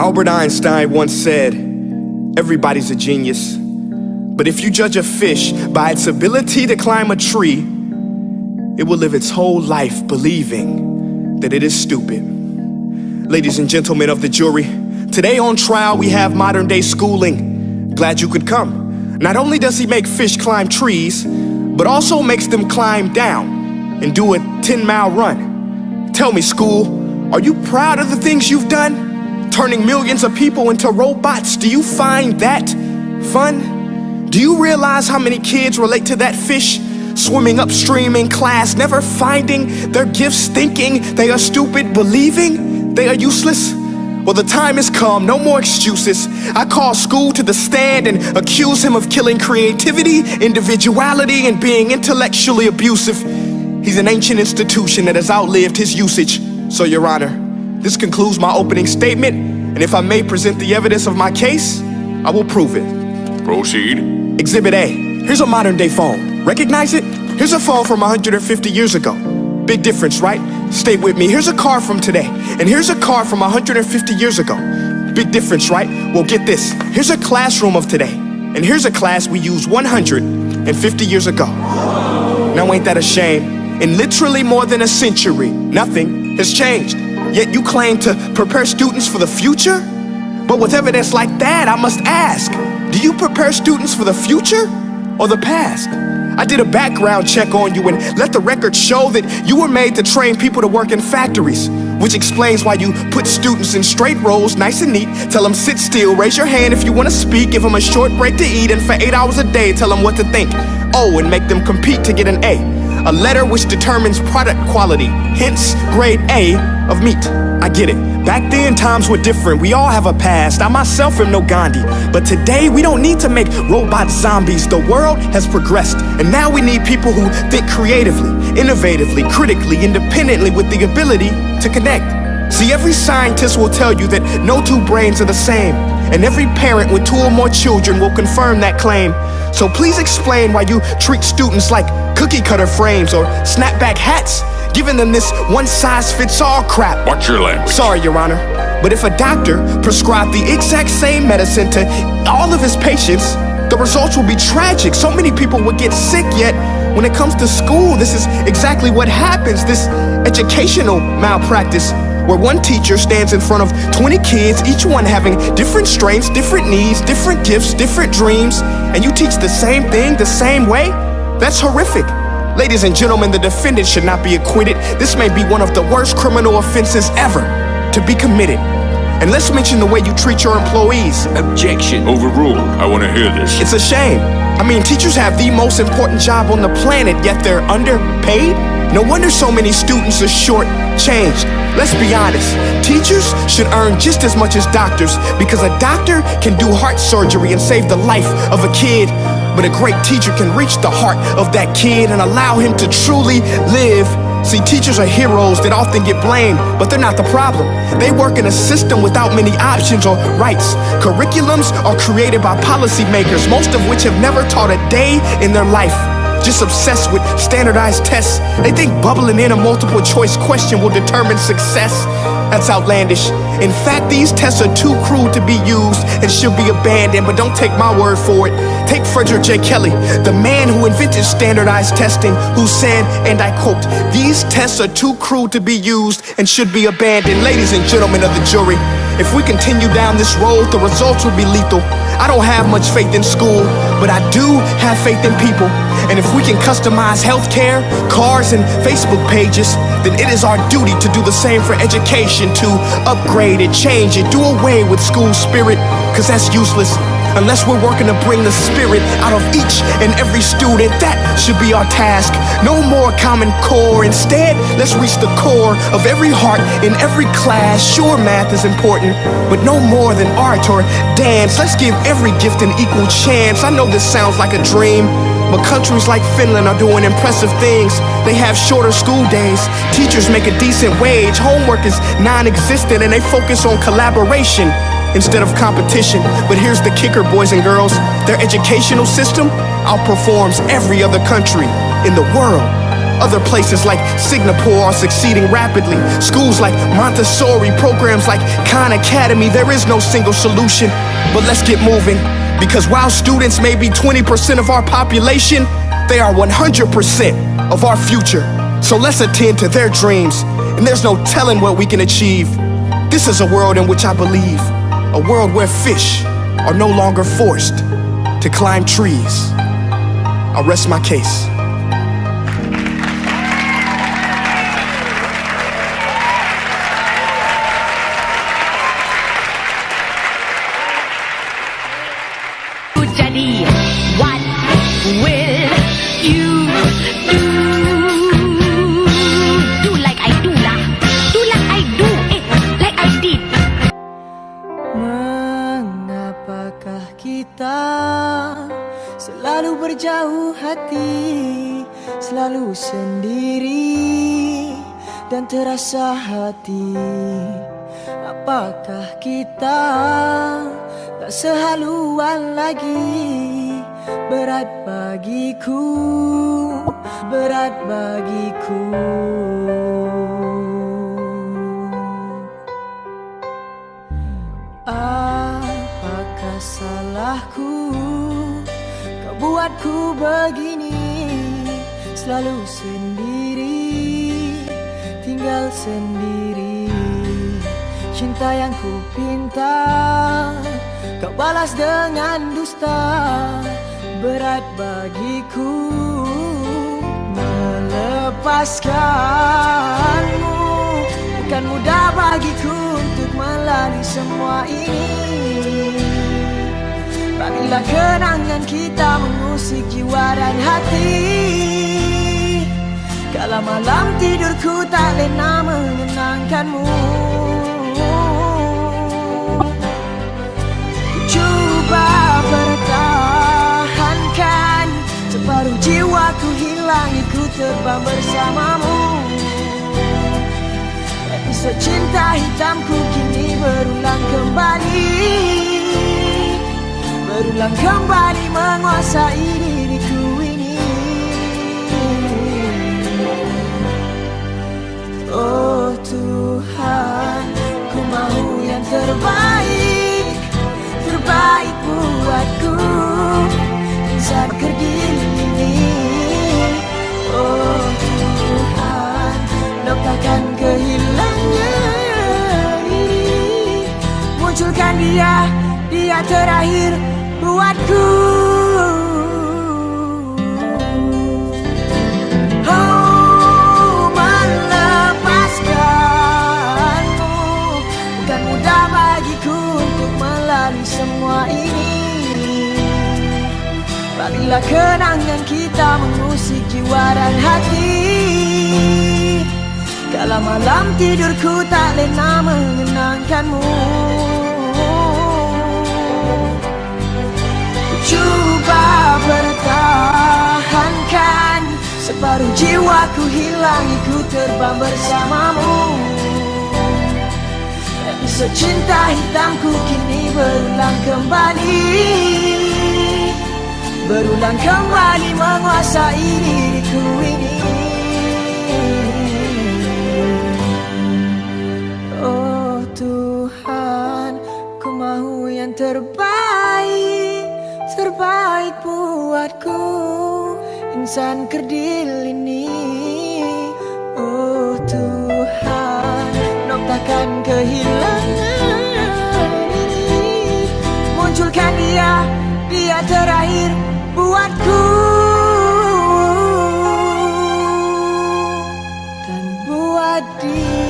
Albert Einstein once said, everybody's a genius, but if you judge a fish by its ability to climb a tree, it will live its whole life believing that it is stupid. Ladies and gentlemen of the jury, today on trial we have modern day schooling. Glad you could come. Not only does he make fish climb trees, but also makes them climb down and do a 10-mile run. Tell me, school, are you proud of the things you've done? Turning millions of people into robots, do you find that fun? Do you realize how many kids relate to that fish? Swimming upstream in class, never finding their gifts, thinking they are stupid, believing they are useless? Well, the time has come, no more excuses. I call school to the stand and accuse him of killing creativity, individuality, and being intellectually abusive. He's an ancient institution that has outlived his usage. So, Your Honor, this concludes my opening statement, and if I may present the evidence of my case, I will prove it. Proceed. Exhibit A. Here's a modern day phone. Recognize it? Here's a phone from 150 years ago. Big difference, right? Stay with me. Here's a car from today, and here's a car from 150 years ago. Big difference, right? Well, get this. Here's a classroom of today, and here's a class we used 150 years ago. Now, ain't that a shame? In literally more than a century, nothing has changed. Yet you claim to prepare students for the future? But with evidence like that, I must ask, do you prepare students for the future or the past? I did a background check on you and let the record show that you were made to train people to work in factories, which explains why you put students in straight rows, nice and neat, tell them sit still, raise your hand if you want to speak, give them a short break to eat, and for 8 hours a day, tell them what to think. Oh, and make them compete to get an A letter which determines product quality, hence grade A of meat. I get it. Back then, times were different. We all have a past. I myself am no Gandhi. But today, we don't need to make robot zombies. The world has progressed. And now we need people who think creatively, innovatively, critically, independently, with the ability to connect. See, every scientist will tell you that no two brains are the same. And every parent with 2 or more children will confirm that claim. So please explain why you treat students like cookie cutter frames or snapback hats, giving them this one-size-fits-all crap. Watch your language. Sorry, Your Honor, but if a doctor prescribed the exact same medicine to all of his patients, the results will be tragic. So many people would get sick, yet when it comes to school, this is exactly what happens, this educational malpractice, where one teacher stands in front of 20 kids, each one having different strengths, different needs, different gifts, different dreams, and you teach the same thing the same way? That's horrific. Ladies and gentlemen, the defendant should not be acquitted. This may be one of the worst criminal offenses ever to be committed. And let's mention the way you treat your employees. Objection. Overruled. I want to hear this. It's a shame. I mean, teachers have the most important job on the planet, yet they're underpaid? No wonder so many students are short-changed. Let's be honest, teachers should earn just as much as doctors, because a doctor can do heart surgery and save the life of a kid, but a great teacher can reach the heart of that kid and allow him to truly live. See, teachers are heroes that often get blamed, but they're not the problem. They work in a system without many options or rights. Curriculums are created by policymakers, most of which have never taught a day in their life. Just obsessed with standardized tests. They think bubbling in a multiple choice question will determine success. That's outlandish. In fact, these tests are too crude to be used and should be abandoned, but don't take my word for it. Take Frederick J. Kelly, the man who invented standardized testing, who said, and I quote, "These tests are too crude to be used and should be abandoned." Ladies and gentlemen of the jury, if we continue down this road, the results will be lethal. I don't have much faith in school, but I do have faith in people. And if we can customize healthcare, cars, and Facebook pages, then it is our duty to do the same for education, to upgrade it, change it, do away with school spirit, because that's useless. Unless we're working to bring the spirit out of each and every student, that should be our task. No more Common Core. Instead, let's reach the core of every heart in every class. Sure, math is important, but no more than art or dance. Let's give every gift an equal chance. I know this sounds like a dream, but countries like Finland are doing impressive things. They have shorter school days. Teachers make a decent wage. Homework is non-existent, and they focus on collaboration instead of competition. But here's the kicker, boys and girls. Their educational system outperforms every other country in the world. Other places like Singapore are succeeding rapidly. Schools like Montessori, programs like Khan Academy. There is no single solution, but let's get moving. Because while students may be 20% of our population, they are 100% of our future. So let's attend to their dreams, and there's no telling what we can achieve. This is a world in which I believe, a world where fish are no longer forced to climb trees. I'll rest my case. Jadi, what will you do? Do like I do lah. Do like I do. Like I did. Mengapakah kita selalu berjauh hati, selalu sendiri dan terasa hati? Apakah kita tak sehaluan lagi? Berat bagiku, berat bagiku. Apakah salahku kau buatku begini? Selalu sendiri, tinggal sendiri. Cinta yang ku pinta kau balas dengan dusta. Berat bagiku melepaskanmu. Bukan mudah bagiku untuk melalui semua ini. Bagilah kenangan kita mengusik jiwa dan hati. Kala malam tidurku tak lena mengenangkanmu. Cuba pertahankan separuh jiwaku hilang, ikut terbang bersamamu. Episod cinta hitamku kini berulang kembali, berulang kembali menguasai diriku ini. Oh Tuhan, ku mau yang terbaik, terbaik buatku, insan kerdil ini. Oh Tuhan, dok takkan kehilangan diri. Munculkan dia, dia terakhir buatku. Oh, melepaskanmu bukan mudah bagiku untuk melalui semua ini. Bagilah kenangan kita mengusik jiwa dan hati. Kala malam tidurku tak lena mengenangkanmu. Cuba pertahankan separuh jiwaku hilang, ikut terbang bersamamu. Episod cinta hitamku kini berulang kembali, berulang kembali menguasai diriku ini. Oh Tuhan, ku mahu yang terbaik, terbaik buatku, insan kerdil ini. Oh Tuhan, nok takkan kehilangan ini. Munculkan dia, dia terakhir buatku, dan buat dia